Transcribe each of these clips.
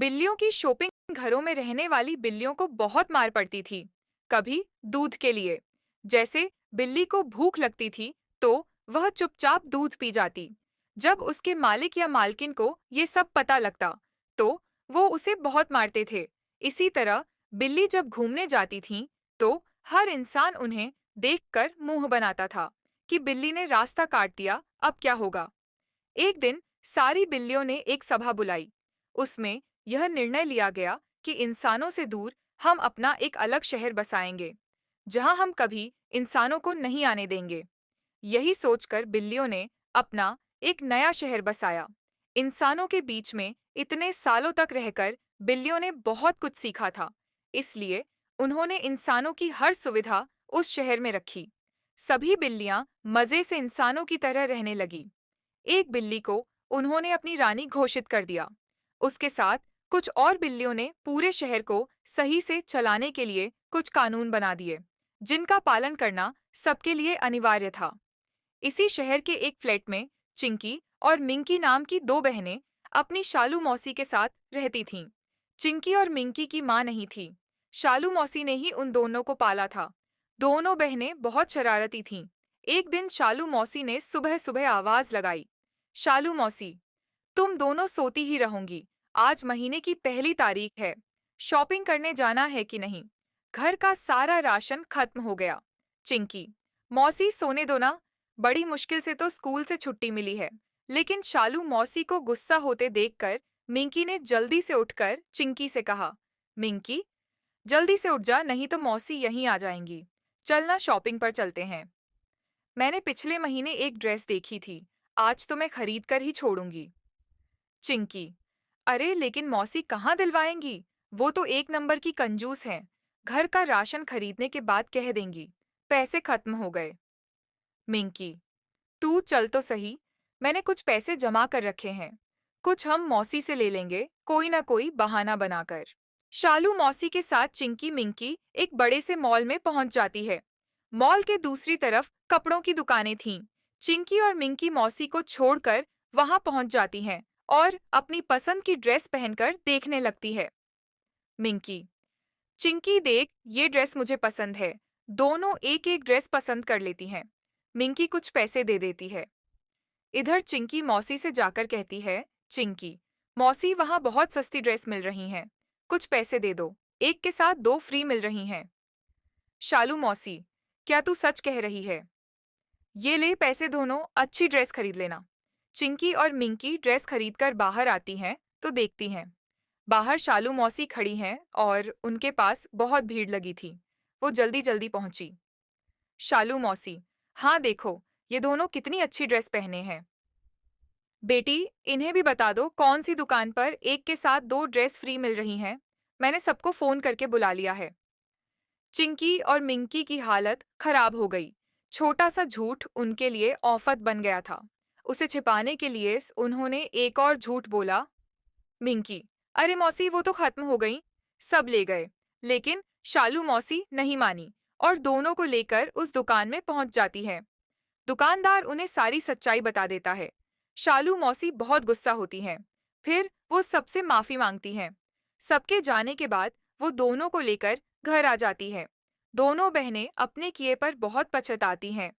बिल्लियों की शॉपिंग घरों में रहने वाली बिल्लियों को बहुत मार पड़ती थी। कभी दूध के लिए, जैसे बिल्ली को भूख लगती थी तो वह चुपचाप दूध पी जाती। जब उसके मालिक या मालकिन को ये सब पता लगता तो वो उसे बहुत मारते थे। इसी तरह बिल्ली जब घूमने जाती थी तो हर इंसान उन्हें देखकर मुंह बनाता था कि बिल्ली ने रास्ता काट दिया, अब क्या होगा। एक दिन सारी बिल्लियों ने एक सभा बुलाई। उसमें यह निर्णय लिया गया कि इंसानों से दूर हम अपना एक अलग शहर बसाएंगे, जहां हम कभी इंसानों को नहीं आने देंगे। यही सोचकर बिल्लियों ने अपना एक नया शहर बसाया। इंसानों के बीच में इतने सालों तक रहकर बिल्लियों ने बहुत कुछ सीखा था, इसलिए उन्होंने इंसानों की हर सुविधा उस शहर में रखी। सभी बिल्लियां मजे से इंसानों की तरह रहने लगी। एक बिल्ली को उन्होंने अपनी रानी घोषित कर दिया। उसके साथ कुछ और बिल्लियों ने पूरे शहर को सही से चलाने के लिए कुछ कानून बना दिए, जिनका पालन करना सबके लिए अनिवार्य था। इसी शहर के एक फ्लैट में चिंकी और मिंकी नाम की दो बहनें अपनी शालू मौसी के साथ रहती थीं। चिंकी और मिंकी की माँ नहीं थी। शालू मौसी ने ही उन दोनों को पाला था। दोनों बहनें बहुत शरारती थीं। एक दिन शालू मौसी ने सुबह सुबह आवाज लगाई, शालू मौसी, तुम दोनों सोती ही रहोगी। आज महीने की पहली तारीख है। शॉपिंग करने जाना है कि नहीं? घर का सारा राशन खत्म हो गया। चिंकी, मौसी सोने दो ना, बड़ी मुश्किल से तो स्कूल से छुट्टी मिली है। लेकिन शालू मौसी को गुस्सा होते देखकर मिंकी ने जल्दी से उठकर चिंकी से कहा, मिंकी, जल्दी से उठ जा, नहीं तो मौसी यहीं आ जाएंगी। चलना, शॉपिंग पर चलते हैं। मैंने पिछले महीने एक ड्रेस देखी थी, आज तो मैं खरीद कर ही छोड़ूंगी। चिंकी, अरे लेकिन मौसी कहाँ दिलवाएंगी, वो तो एक नंबर की कंजूस हैं। घर का राशन खरीदने के बाद कह देंगी पैसे खत्म हो गए। मिंकी, तू चल तो सही, मैंने कुछ पैसे जमा कर रखे हैं, कुछ हम मौसी से ले लेंगे, कोई ना कोई बहाना बनाकर। शालू मौसी के साथ चिंकी मिंकी एक बड़े से मॉल में पहुंच जाती है। मॉल के दूसरी तरफ कपड़ों की दुकानें थीं। चिंकी और मिंकी मौसी को छोड़कर वहां पहुंच जाती हैं और अपनी पसंद की ड्रेस पहनकर देखने लगती है। मिंकी, चिंकी देख, ये ड्रेस मुझे पसंद है। दोनों एक एक ड्रेस पसंद कर लेती हैं। मिंकी कुछ पैसे दे देती है। इधर चिंकी मौसी से जाकर कहती है, चिंकी, मौसी वहां बहुत सस्ती ड्रेस मिल रही हैं, कुछ पैसे दे दो, एक के साथ दो फ्री मिल रही हैं। शालू मौसी, क्या तू सच कह रही है? ये ले पैसे, दोनों अच्छी ड्रेस खरीद लेना। चिंकी और मिंकी ड्रेस खरीदकर बाहर आती हैं तो देखती हैं बाहर शालू मौसी खड़ी हैं और उनके पास बहुत भीड़ लगी थी। वो जल्दी जल्दी पहुंची। शालू मौसी, हाँ देखो, ये दोनों कितनी अच्छी ड्रेस पहने हैं। बेटी, इन्हें भी बता दो कौन सी दुकान पर एक के साथ दो ड्रेस फ्री मिल रही हैं। मैंने सबको फोन करके बुला लिया है। चिंकी और मिंकी की हालत खराब हो गई। छोटा सा झूठ उनके लिए औफत बन गया था। उसे छिपाने के लिए उन्होंने एक और झूठ बोला। मिंकी, अरे मौसी, वो तो खत्म हो गई, सब ले गए। लेकिन शालू मौसी नहीं मानी और दोनों को लेकर उस दुकान में पहुंच जाती है। दुकानदार उन्हें सारी सच्चाई बता देता है। शालू मौसी बहुत गुस्सा होती हैं। फिर वो सबसे माफी मांगती हैं। सबके जाने के बाद वो दोनों को लेकर घर आ जाती है। दोनों बहनें अपने किए पर बहुत पछताती हैं।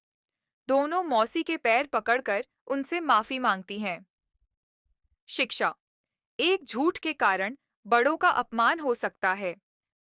दोनों मौसी के पैर पकड़कर उनसे माफी मांगती हैं। शिक्षा, एक झूठ के कारण बड़ों का अपमान हो सकता है।